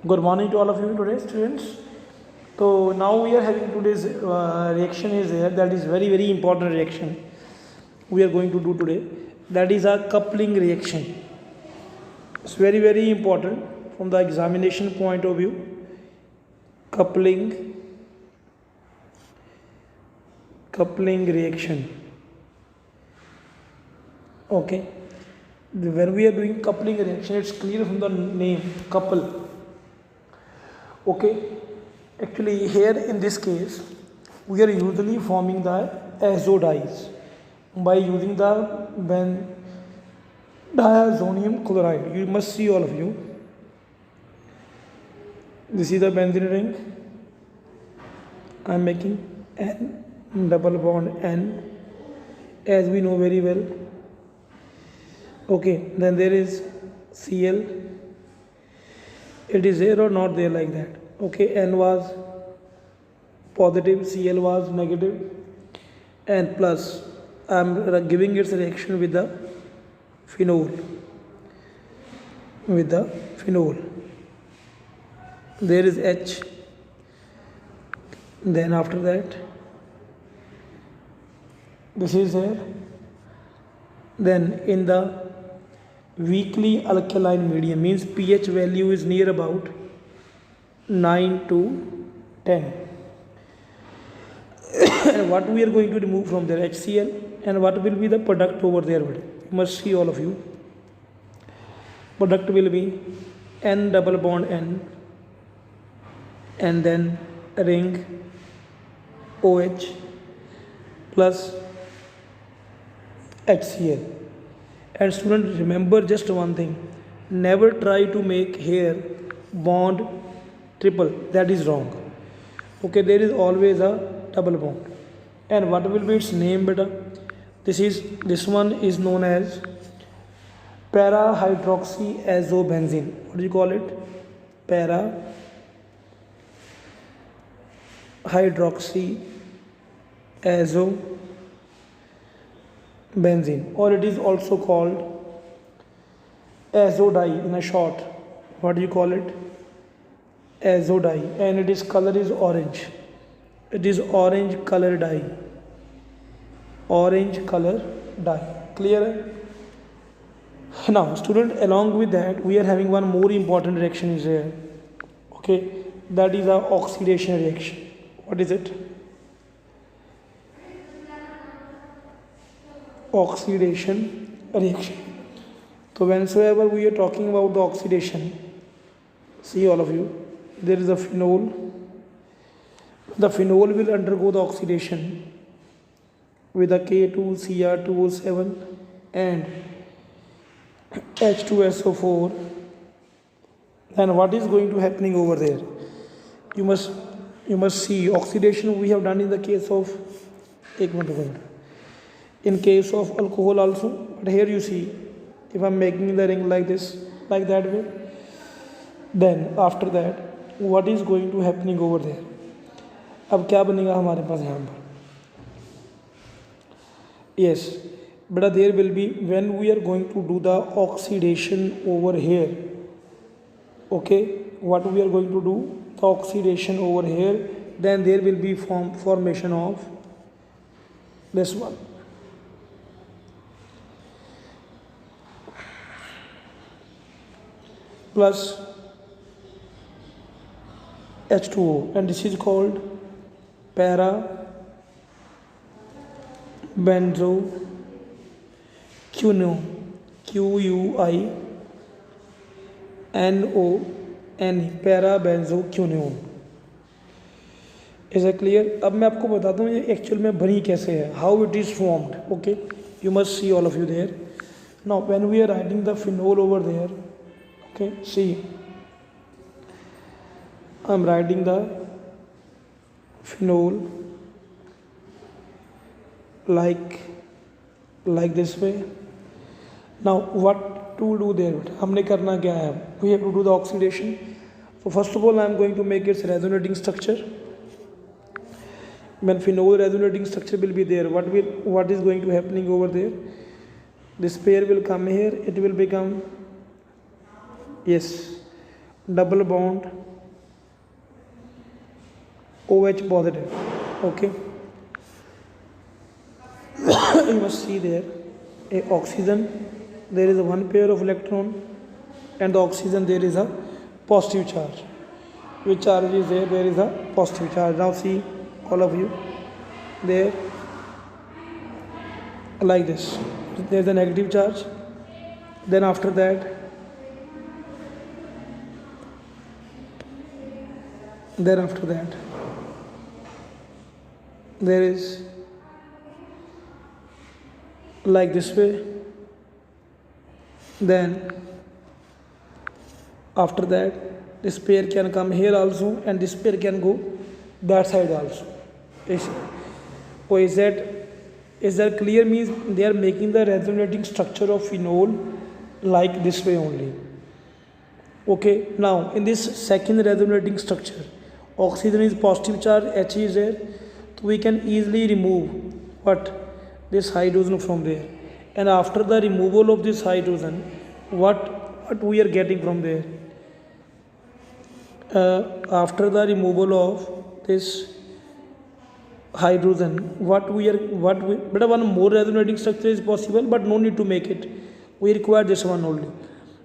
Good morning to all of you today, students. So now we are having today's reaction is there. That is very important reaction we are going to do today. That is a coupling reaction. It's very important from the examination point of view. Coupling reaction. Okay. When we are doing coupling reaction, it's clear from the name couple. Okay, actually here in this case we are usually forming the azo dyes by using the diazonium chloride. You must see, all of you, this is the benzene ring. I am making N double bond N, as we know very well. Okay, then there is Cl. It is there or not there like that. Okay, N was positive, Cl was negative, and plus I am giving its reaction with the phenol. There is H. Then after that, this is here. Then in the weakly alkaline medium, means pH value is near about 9 to 10. And what we are going to remove from there? HCl. And what will be the product over there? You must see, all of you. Product will be N double bond N, and then ring OH plus HCl. And students, remember just one thing: never try to make here bond triple. That is wrong. Okay, there is always a double bond. And what will be its name, beta? This one is known as para hydroxyazobenzene. What do you call it? Para hydroxyazobenzene, or it is also called azo dye in a short. What do you call it? Azo dye. And its color is orange. It is orange color dye. Clear? Now student, along with that we are having one more important reaction is here. Okay, that is a oxidation reaction. What is it? Oxidation reaction. So whensoever we are talking about the oxidation, see, all of you, there is a phenol. The phenol will undergo the oxidation with a K2Cr2O7 and H2SO4. Then what is going to happening over there? You must see oxidation we have done in the case of in case of alcohol also. But here you see, if I am making the ring like this, like that way, then after that what is going to happening over there? अब क्या बनेगा हमारे पास यहाँ पर? Yes, but there will be, when we are going to do the oxidation over here, okay, what we are going to do, the oxidation over here, then there will be formation of this one. Plus H2O, and this is called para benzoquinone, QUINONE, para benzoquinone. Is that clear? अब मैं आपको बताता हूँ ये actual में बनी कैसे है, how it is formed. Okay, you must see, all of you, there. Now when we are writing the phenol over there, okay, see, I am writing the phenol like this way. Now what to do there? हमने करना क्या है? We have to do the oxidation. So first of all I am going to make its resonating structure. When phenol resonating structure will be there, what is going to happening over there? This pair will come here, it will become, yes, double bond OH positive. Okay. You must see there a oxygen, there is a one pair of electron, and the oxygen there is a positive charge. Which charge is there? There is a positive charge. Now see all of you there like this. There is a negative charge. Then after that, there is like this way. Then after that, this pair can come here also, and this pair can go that side also. Is that clear? Means they are making the resonating structure of phenol like this way only. Okay, now in this second resonating structure, oxygen is positive charge, H is there, so we can easily remove this hydrogen from there. And after the removal of this hydrogen, what we are getting from there? After the removal of this hydrogen, but one more resonating structure is possible, but no need to make it. We require this one only.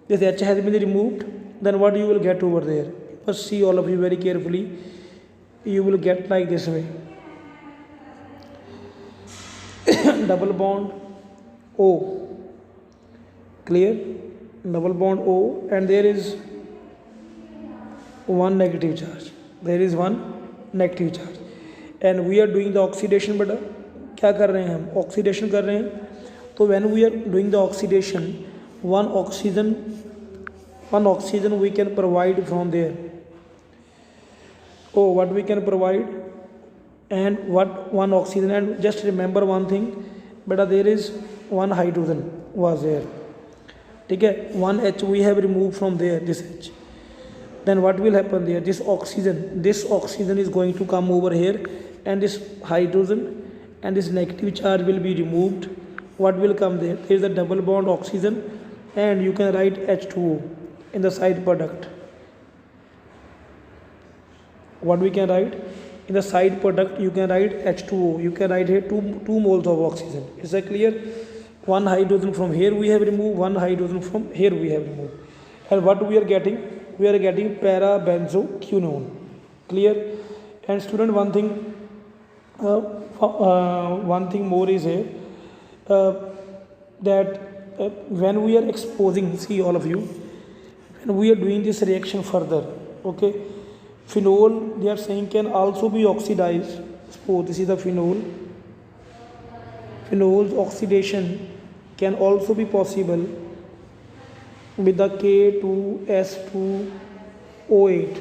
This H has been removed, then what you will get over there? First see all of you very carefully. You will get like this way. Double bond O. Clear? Double bond O, and there is one negative charge. And we are doing the oxidation. But क्या कर रहे हैं हम? Oxidation कर रहे हैं. So when we are doing the oxidation, one oxygen we can provide from there. Oh, what we can provide, and what one oxygen, and just remember one thing, but there is one hydrogen was there. Okay, one H we have removed from there, this H. Then what will happen there? This oxygen is going to come over here, and this hydrogen and this negative charge will be removed. What will come there? There is a double bond oxygen, and you can write H2O in the side product. What we can write? In the side product, you can write H2O. You can write here 2 moles of oxygen. Is that clear? One hydrogen from here we have removed, one hydrogen from here we have removed. And what we are getting? We are getting para-benzoquinone. Clear? And student, one thing more is here, that when we are exposing, see all of you, when we are doing this reaction further, okay, phenol, they are saying, can also be oxidized. Suppose this is the phenol. Phenol's oxidation can also be possible with the K2S2O8.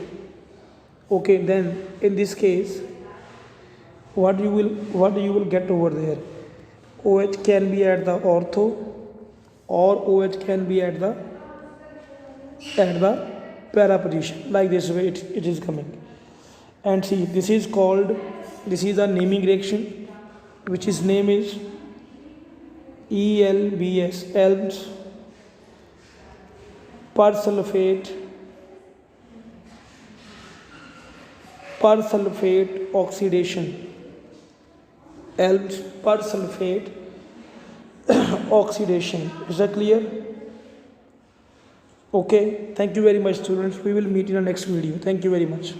Okay, then in this case, what you will get over there? OH can be at the ortho, or OH can be at the para position. Like this way it is coming. And see, this is a naming reaction, which its name is ELBS, ELBS persulfate oxidation. ELBS persulfate oxidation. Is that clear? Okay, thank you very much, students. We will meet in the next video. Thank you very much.